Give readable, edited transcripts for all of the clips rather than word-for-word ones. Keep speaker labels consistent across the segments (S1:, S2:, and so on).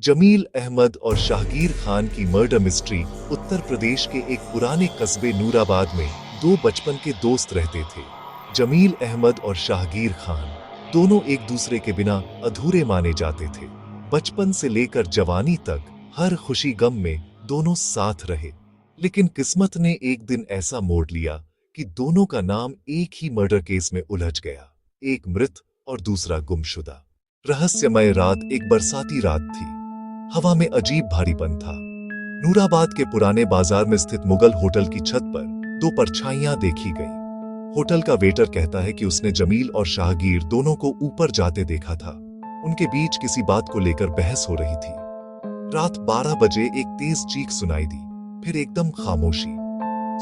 S1: जमील अहमद और शाहगीर खान की murder mystery. Uttar Pradesh के एक पुराने कस्बे नूराबाद में दो बचपन के दोस्त रहते थे। जमील अहमद और शाहगीर खान दोनों एक दूसरे के बिना अधूरे माने जाते थे। बचपन से लेकर जवानी तक हर खुशी गम में दोनों साथ रहे। लेकिन किस्मत ने एक दिन ऐसा मोड़ लिया कि दोनों का नाम एक ही मर्डर केस में उलझ गया। एक मृत और दूसरा गुमशुदा। रहस्यमय रात एक बरसाती रात थी। हवा में अजीब भारीपन था। नूराबाद के पुराने बाजार में स्थित मुगल होटल की छत पर दो परछाइयां देखी गईं। होटल का वेटर कहता है कि उसने जमील और शाहगीर दोनों को ऊपर जाते देखा था। उनके बीच किसी बात को लेकर बहस हो रही थी। रात 12 बजे एक तेज चीख सुनाई दी, फिर एकदम खामोशी।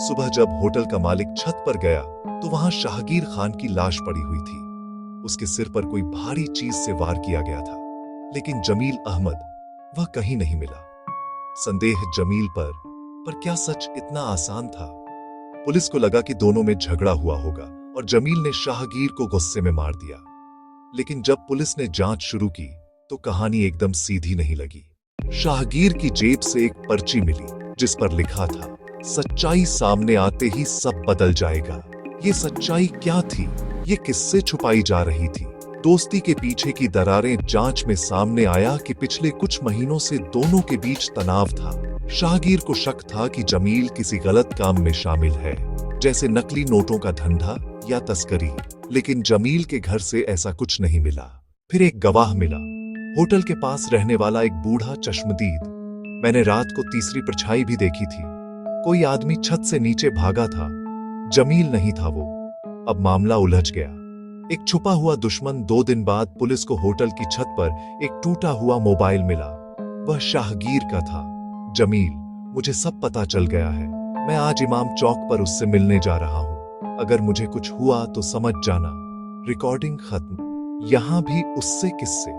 S1: सुबह जब होटल का मालिक छत पर गया तो वहां शाहगीर खान की लाश पड़ी हुई थी। उसके सिर पर कोई भारी चीज से वार किया गया था, लेकिन जमील अहमद वह कहीं नहीं मिला। संदेह जमील पर क्या सच इतना आसान था? पुलिस को लगा कि दोनों में झगड़ा हुआ होगा और जमील ने शाहगीर को गुस्से में मार दिया। लेकिन जब पुलिस ने जांच शुरू की तो कहानी एकदम सीधी नहीं लगी। शाहगीर की जेब से एक पर्ची मिली जिस पर लिखा था, सच्चाई सामने आते ही सब बदल जाएगा। ये सच्चाई क्या थी? ये किससे छुपाई जा रही थी? दोस्ती के पीछे की दरारें जांच में सामने आया कि पिछले कुछ महीनों से दोनों के बीच तनाव था। शाहगीर को शक था कि जमील किसी गलत काम में शामिल है, जैसे नकली नोटों का धंधा या तस्करी। लेकिन जमील के घर से ऐसा कुछ नहीं मिला। फिर एक गवाह मिला, होटल के पास रहने वाला एक बूढ़ा चश्मदीद। मैंने रात को तीसरी परछाई भी देखी थी। कोई आदमी छत से नीचे भागा था। जमील नहीं था वो। अब मामला उलझ गया। एक छुपा हुआ दुश्मन। 2 दिन बाद पुलिस को होटल की छत पर एक टूटा हुआ मोबाइल मिला। वह शाहगीर का था। जमील, मुझे सब पता चल गया है। मैं आज इमाम चौक पर उससे मिलने जा रहा हूं। अगर मुझे कुछ हुआ तो समझ जाना। रिकॉर्डिंग खत्म। यहां भी उससे किस्से।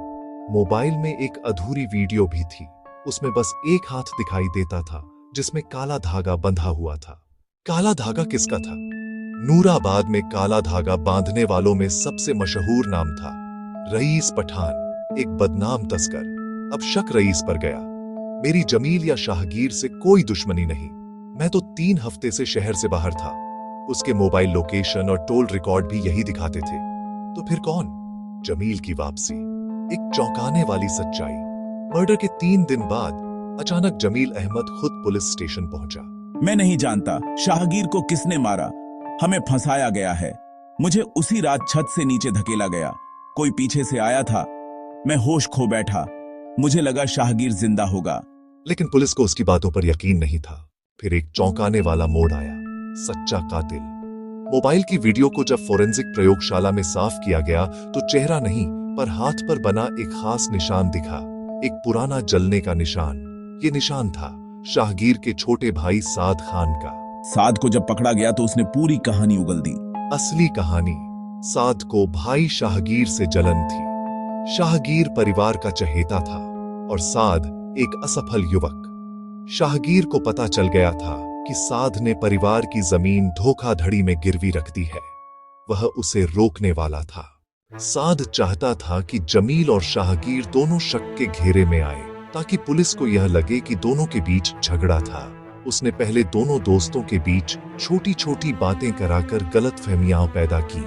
S1: मोबाइल में एक अधूरी वीडियो भी थी। उसमें बस एक हाथ दिखाई देता था जिसमें काला धागा बंधा हुआ था। काला धागा किसका था? नूराबाद में काला धागा बांधने वालों में सबसे मशहूर नाम था रईस पठान, एक बदनाम तस्कर। अब शक रईस पर गया। मेरी जमील या शाहगीर से कोई दुश्मनी नहीं। मैं तो 3 हफ्ते से शहर से बाहर था। उसके मोबाइल लोकेशन और टोल रिकॉर्ड भी यही दिखाते थे। तो फिर कौन? जमील की वापसी। एक चौंकाने वाली सच्चाई। मर्डर के 3 दिन बाद अचानक जमील अहमद खुद पुलिस स्टेशन पहुंचा।
S2: मैं नहीं जानता शाहगीर को किसने मारा। हमें फंसाया गया है। मुझे उसी रात छत से नीचे धकेला गया। कोई पीछे से आया था। मैं होश खो बैठा। मुझे लगा शाहगीर जिंदा होगा।
S1: लेकिन पुलिस को उसकी बातों पर यकीन नहीं था। फिर एक चौंकाने वाला मोड़ आया। सच्चा कातिल। मोबाइल की वीडियो को जब फोरेंसिक प्रयोगशाला में साफ किया गया तो चेहरा नहीं पर हाथ पर बना एक खास निशान दिखा। एक पुराना जलने का निशान। ये निशान था शाहगीर के छोटे भाई साद खान का।
S2: साद को जब पकड़ा गया तो उसने पूरी कहानी उगल दी।
S1: असली कहानी। साद को भाई शाहगीर से जलन थी। शाहगीर परिवार का चहेता था और साद एक असफल युवक। शाहगीर को पता चल गया था कि साद ने परिवार की जमीन धोखाधड़ी में गिरवी रख दी है। वह उसे रोकने वाला था। साद चाहता था कि जमील और शाहगीर दोनों शक के घेरे में आए ताकि पुलिस को यह लगे कि दोनों के बीच झगड़ा था। उसने पहले दोनों दोस्तों के बीच छोटी छोटी बातें कराकर गलतफहमियां पैदा की।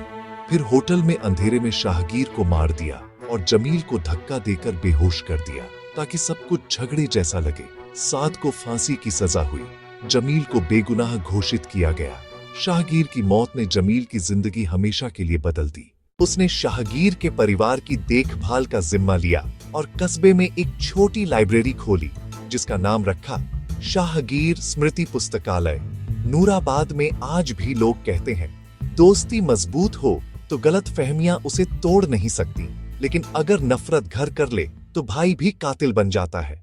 S1: फिर होटल में अंधेरे में शाहगीर को मार दिया और जमील को धक्का देकर बेहोश कर दिया ताकि सब कुछ झगड़े जैसा लगे। साद को फांसी की सजा हुई। जमील को बेगुनाह घोषित किया गया। शाहगीर की मौत ने जमील की जिंदगी हमेशा के लिए बदल दी। उसने शाहगीर के परिवार की देखभाल का जिम्मा लिया और कस्बे में एक छोटी लाइब्रेरी खोली जिसका नाम रखा शाहगीर स्मृति पुस्तकालय। नूराबाद में आज भी लोग कहते हैं, दोस्ती मजबूत हो तो गलतफहमियां उसे तोड़ नहीं सकती, लेकिन अगर नफरत घर कर ले तो भाई भी कातिल बन जाता है।